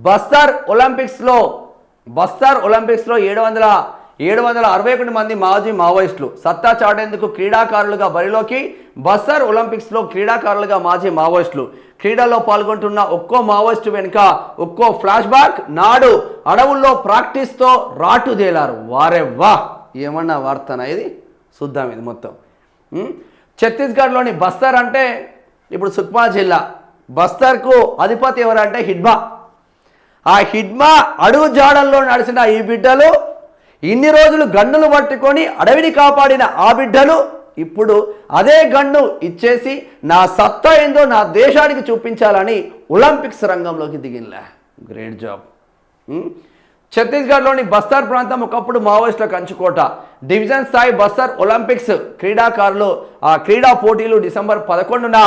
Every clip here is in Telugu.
బస్తర్ ఒలింపిక్స్లో 761 మంది మాజీ మావోయిస్టులు సత్తా చాటేందుకు క్రీడాకారులుగా బరిలోకి. బస్తర్ ఒలింపిక్స్లో క్రీడాకారులుగా మాజీ మావోయిస్టులు క్రీడల్లో పాల్గొంటున్న ఒక్కో మావోయిస్టు వెనుక ఒక్కో ఫ్లాష్ బ్యాక్. నాడు అడవుల్లో ప్రాక్టీస్తో రాటుదేలారు. వారెవ్వా, ఏమన్నా వార్తనా ఇది? చూద్దాం ఇది మొత్తం. ఛత్తీస్గఢ్లోని బస్తర్ అంటే ఇప్పుడు సుక్మా జిల్లా. బస్తర్కు అధిపతి ఎవరంటే హిడ్మా. ఆ హిడ్మా అడుగు జాడల్లో నడిచిన ఈ బిడ్డలు, ఇన్ని రోజులు గన్నులు పట్టుకొని అడవిని కాపాడిన ఆ బిడ్డలు ఇప్పుడు అదే గన్ను ఇచ్చేసి నా సత్తా ఏందో నా దేశానికి చూపించాలని ఒలింపిక్స్ రంగంలోకి దిగినలే. Great job. ఛత్తీస్గఢ్లోని బస్తర్ ప్రాంతం ఒకప్పుడు మావోయిస్టుల కంచుకోట. డివిజన్ స్థాయి బస్తర్ ఒలింపిక్స్ క్రీడాకారులు ఆ క్రీడా పోటీలు డిసెంబర్ 11న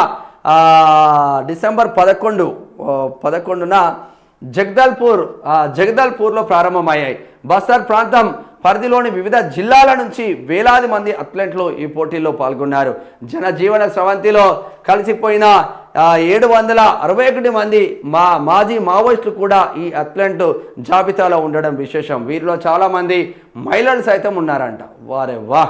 జగదల్పూర్లో ప్రారంభమయ్యాయి. బస్తర్ ప్రాంతం పరిధిలోని వివిధ జిల్లాల నుంచి వేలాది మంది అథ్లెట్లు ఈ పోటీల్లో పాల్గొన్నారు. జనజీవన స్రవంతిలో కలిసిపోయిన 761 మంది మాజీ మావోయిస్టులు కూడా ఈ అథ్లెట్ జాబితాలో ఉండడం విశేషం. వీరిలో చాలామంది మహిళలు సైతం ఉన్నారంట. వారే వా,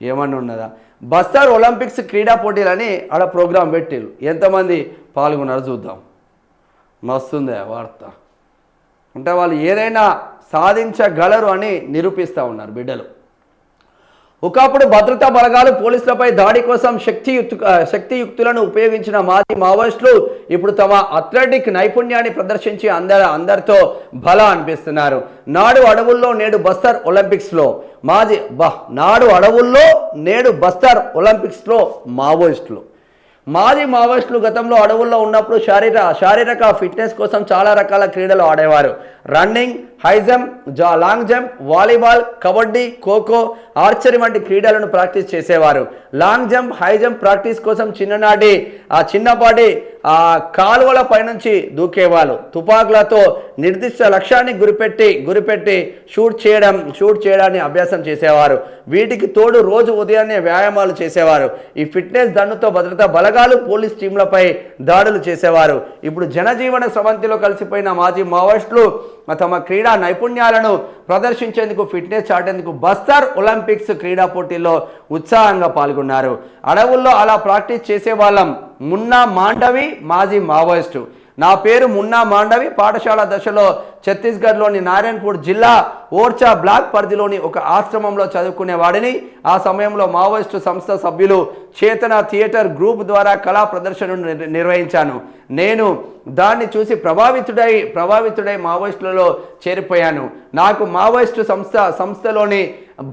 ఏమన్నా ఉన్నదా? బస్తర్ ఒలింపిక్స్ క్రీడా పోటీలని ఆడ ప్రోగ్రాం పెట్టిరు. ఎంతమంది పాల్గొన్నారో చూద్దాం. మస్తుందే వార్త. అంటే వాళ్ళు ఏదైనా సాధించగలరు అని నిరూపిస్తూ ఉన్నారు బిడ్డలు. ఒకప్పుడు భద్రతా బలగాలు పోలీసులపై దాడి కోసం శక్తియుక్తులను ఉపయోగించిన మాజీ మావోయిస్టులు ఇప్పుడు తమ అథ్లెటిక్ నైపుణ్యాన్ని ప్రదర్శించి అందరితో బల అనిపిస్తున్నారు. నాడు అడవుల్లో నేడు బస్తర్ ఒలింపిక్స్లో మావోయిస్టులు. మాజీ మావోయిస్టులు గతంలో అడవుల్లో ఉన్నప్పుడు శారీరక ఫిట్నెస్ కోసం చాలా రకాల క్రీడలు ఆడేవారు. Running, high jump, long jump, volleyball, kabaddi, kho kho, archery వంటి క్రీడలను ప్రాక్టీస్ చేసేవారు. Long jump, high jump practice కోసం చిన్నపాటి కాలువల పైనుంచి దూకేవాళ్ళు. తుపాకులతో నిర్దిష్ట లక్ష్యాన్ని గురిపెట్టి షూట్ చేయడాన్ని అభ్యాసం చేసేవారు. వీటికి తోడు రోజు ఉదయాన్నే వ్యాయామాలు చేసేవారు. ఈ ఫిట్నెస్ దన్నుతో భద్రతా బలగాలు పోలీస్ టీంలపై దాడులు చేసేవారు. ఇప్పుడు జనజీవన స్రవంతిలో కలిసిపోయిన మాజీ మావోయిస్టులు తమ క్రీడా నైపుణ్యాలను ప్రదర్శించేందుకు ఫిట్నెస్ చాటేందుకు బస్తర్ ఒలింపిక్స్ క్రీడా పోటీల్లో ఉత్సాహంగా పాల్గొన్నారు. అడవుల్లో అలా ప్రాక్టీస్ చేసే వాళ్ళం. మున్నా మాండవి మాజీ మావోయిస్టు. నా పేరు మున్నా మాండవి. పాఠశాల దశలో ఛత్తీస్గఢ్లోని నారాయణపూర్ జిల్లా ఓర్చా బ్లాక్ పరిధిలోని ఒక ఆశ్రమంలో చదువుకునేవాడిని. ఆ సమయంలో మావోయిస్టు సంస్థ సభ్యులు చేతన థియేటర్ గ్రూప్ ద్వారా కళా ప్రదర్శనను నిర్వహించాను. నేను దాన్ని చూసి ప్రభావితుడై మావోయిస్టులలో చేరిపోయాను. నాకు మావోయిస్టు సంస్థలోని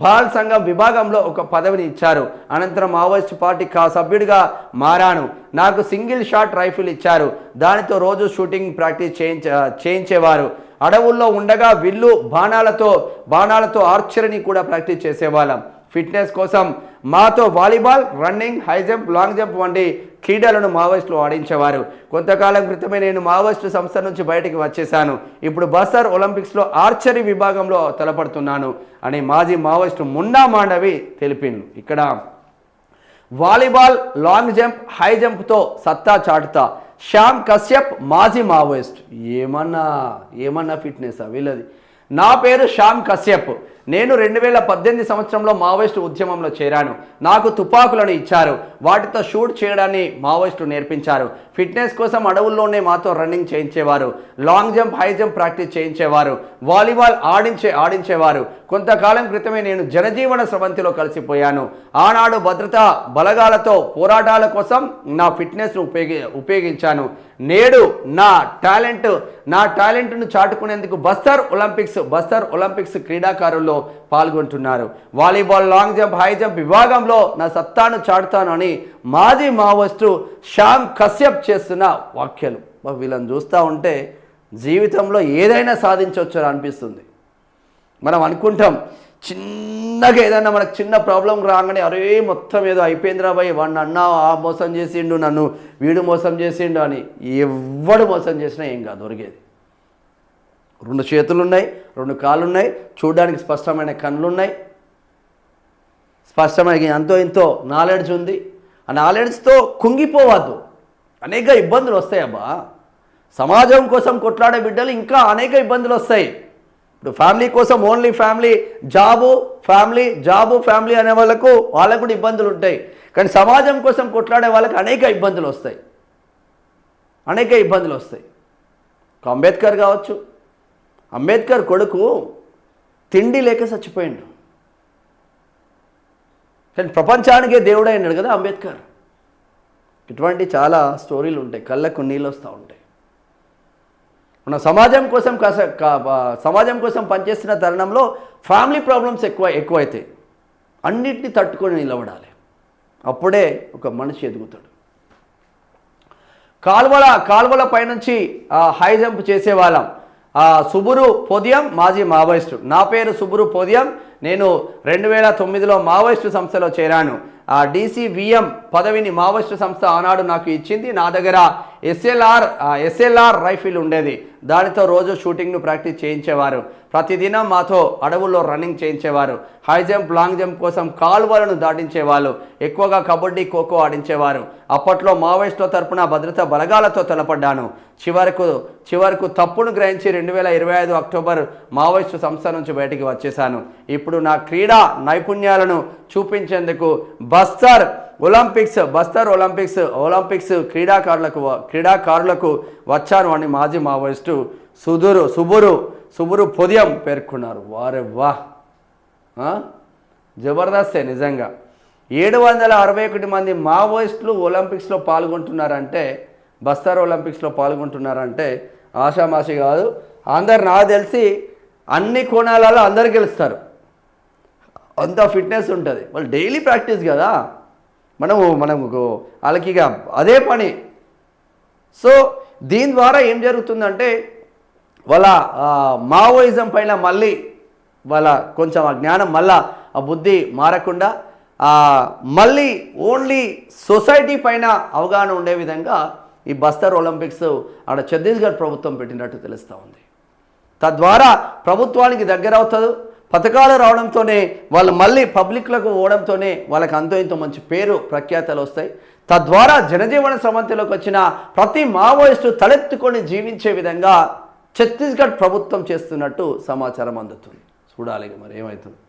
బాల్ సంఘం విభాగంలో ఒక పదవిని ఇచ్చారు. అనంతరం మావోయిస్టు పార్టీ సభ్యుడిగా మారాను. నాకు సింగిల్ షాట్ రైఫిల్ ఇచ్చారు. దానితో రోజు షూటింగ్ ప్రాక్టీస్ చేయించేవారు. అడవుల్లో ఉండగా విల్లు బాణాలతో ఆర్చరీని కూడా ప్రాక్టీస్ చేసేవాళ్ళం. ఫిట్నెస్ కోసం మాతో volleyball, running, high jump, long jump వంటి క్రీడలను మావోయిస్టులు ఆడించేవారు. కొంతకాలం క్రితమే నేను మావోయిస్టు సంస్థ నుంచి బయటికి వచ్చేశాను. ఇప్పుడు బస్తర్ ఒలింపిక్స్లో ఆర్చరీ విభాగంలో తలపడుతున్నాను అని మాజీ మావోయిస్టు మున్నా మాండవి తెలిపిండు. ఇక్కడ వాలీబాల్, లాంగ్ జంప్, హై జంప్తో సత్తా చాటుతా శ్యామ్ కశ్యప్ మాజీ మావోయిస్ట్. ఏమన్నా ఫిట్నెస్ వీళ్ళది. నా పేరు శ్యామ్ కశ్యప్. నేను 2018 సంవత్సరంలో మావోయిస్టు ఉద్యమంలో చేరాను. నాకు తుపాకులను ఇచ్చారు. వాటితో షూట్ చేయడాన్ని మావోయిస్టులు నేర్పించారు. ఫిట్నెస్ కోసం అడవుల్లోనే మాతో రన్నింగ్ చేయించేవారు. Long jump, high jump practice చేయించేవారు. వాలీబాల్ ఆడించేవారు. కొంతకాలం క్రితమే నేను జనజీవన స్రవంతిలో కలిసిపోయాను. ఆనాడు భద్రతా బలగాలతో పోరాటాల కోసం నా ఫిట్నెస్ను ఉపయోగించాను. నేడు నా టాలెంట్ను చాటుకునేందుకు బస్తర్ ఒలింపిక్స్ క్రీడాకారుల్లో పాల్గొంటున్నారు. Volleyball, long jump, high jump విభాగంలో నా సత్తాను చాటుతాను అని మాజీ మావోయిస్టు శ్యామ్ కశ్యప్ చేస్తున్న వ్యాఖ్యలు. వీళ్ళని చూస్తూ ఉంటే జీవితంలో ఏదైనా సాధించవచ్చు అనిపిస్తుంది. మనం అనుకుంటాం చిన్నగా ఏదైనా మనకు చిన్న ప్రాబ్లం రాగానే అరే మొత్తం ఏదో అయిపోయిందిరా భయ్, వాడిని అన్నా ఆ మోసం చేసిండు, నన్ను వీడు మోసం చేసిండు అని. ఎవడు మోసం చేసినా ఏం కాదు, దొరికేది. 2 చేతులు ఉన్నాయి, 2 కాళ్ళు ఉన్నాయి, చూడడానికి స్పష్టమైన కళ్ళు ఉన్నాయి, స్పష్టమైన ఎంతో ఎంతో నాలెడ్జ్ ఉంది. ఆ నాలెడ్జ్తో కుంగిపోవద్దు. అనేక ఇబ్బందులు వస్తాయి అబ్బా. సమాజం కోసం కొట్లాడే బిడ్డలు ఇంకా అనేక ఇబ్బందులు వస్తాయి. ఇప్పుడు ఫ్యామిలీ కోసం ఓన్లీ ఫ్యామిలీ జాబు ఫ్యామిలీ అనే వాళ్ళకు కూడా ఇబ్బందులు ఉంటాయి. కానీ సమాజం కోసం కొట్లాడే వాళ్ళకి అనేక ఇబ్బందులు వస్తాయి. అంబేద్కర్ కావచ్చు, అంబేద్కర్ కొడుకు తిండి లేక చచ్చిపోయిండు, కానీ ప్రపంచానికే దేవుడే అన్నాడు కదా అంబేద్కర్. ఇటువంటి చాలా స్టోరీలు ఉంటాయి, కళ్ళకు నీళ్ళు వస్తూ ఉంటాయి. మన సమాజం కోసం పనిచేస్తున్న తరుణంలో ఫ్యామిలీ ప్రాబ్లమ్స్ ఎక్కువైతాయి. అన్నిటిని తట్టుకొని నిలబడాలి, అప్పుడే ఒక మనిషి ఎదుగుతాడు. కాల్వల పైనుంచి హై జంప్ చేసేవాళ్ళం. సుబురు పొదియం మాజీ మావోయిస్టు. నా పేరు సుబురు పొదియం. నేను 2009లో మావోయిస్టు సంస్థలో చేరాను. DCVM పదవిని మావోయిస్టు సంస్థ ఆనాడు నాకు ఇచ్చింది. నా దగ్గర SLR రైఫిల్ ఉండేది. దానితో రోజు షూటింగ్ను ప్రాక్టీస్ చేయించేవారు. ప్రతిదినం మాతో అడవుల్లో రన్నింగ్ చేయించేవారు. హై జంప్, లాంగ్ జంప్ కోసం కాలువలను దాటించేవాళ్ళు. ఎక్కువగా కబడ్డీ, ఖోఖో ఆడించేవారు. అప్పట్లో మావోయిస్టుల తరపున భద్రతా బలగాలతో తలపడ్డాను. చివరకు తప్పును గ్రహించి 2025 అక్టోబర్ మావోయిస్టు సంస్థ నుంచి బయటికి వచ్చేశాను. ఇప్పుడు నా క్రీడా నైపుణ్యాలను చూపించేందుకు బస్తర్ ఒలింపిక్స్ క్రీడాకారులకు వచ్చాను అని మాజీ మావోయిస్టు సుబురు పొదియం పేర్కొన్నారు. వారే వా, జబర్దస్తే నిజంగా. 761 మంది మావోయిస్టులు ఒలింపిక్స్లో పాల్గొంటున్నారంటే, బస్తర్ ఒలింపిక్స్లో పాల్గొంటున్నారంటే ఆషామాషి కాదు. అందరు నాకు తెలిసి అన్ని కోణాలలో అందరు గెలుస్తారు, అంత ఫిట్నెస్ ఉంటుంది. వాళ్ళు డైలీ ప్రాక్టీస్ కదా, మనము వాళ్ళకి ఇక అదే పని. సో దీని ద్వారా ఏం జరుగుతుందంటే వాళ్ళ మావోయిజం పైన మళ్ళీ వాళ్ళ కొంచెం ఆ జ్ఞానం మళ్ళా ఆ బుద్ధి మారకుండా మళ్ళీ ఓన్లీ సొసైటీ పైన అవగాహన ఉండే విధంగా ఈ బస్తర్ ఒలింపిక్స్ ఆడ ఛత్తీస్గఢ్ ప్రభుత్వం పెట్టినట్టు తెలుస్తూ ఉంది. తద్వారా ప్రభుత్వానికి దగ్గర అవుతుంది. పథకాలు రావడంతోనే వాళ్ళు మళ్ళీ పబ్లిక్లకు పోవడంతోనే వాళ్ళకి అంతో ఇంతో మంచి పేరు ప్రఖ్యాతలు వస్తాయి. తద్వారా జనజీవన స్రవంతిలోకి వచ్చిన ప్రతి మావోయిస్టు తలెత్తుకొని జీవించే విధంగా ఛత్తీస్గఢ్ ప్రభుత్వం చేస్తున్నట్టు సమాచారం అందుతుంది. చూడాలి మరి ఏమవుతుంది.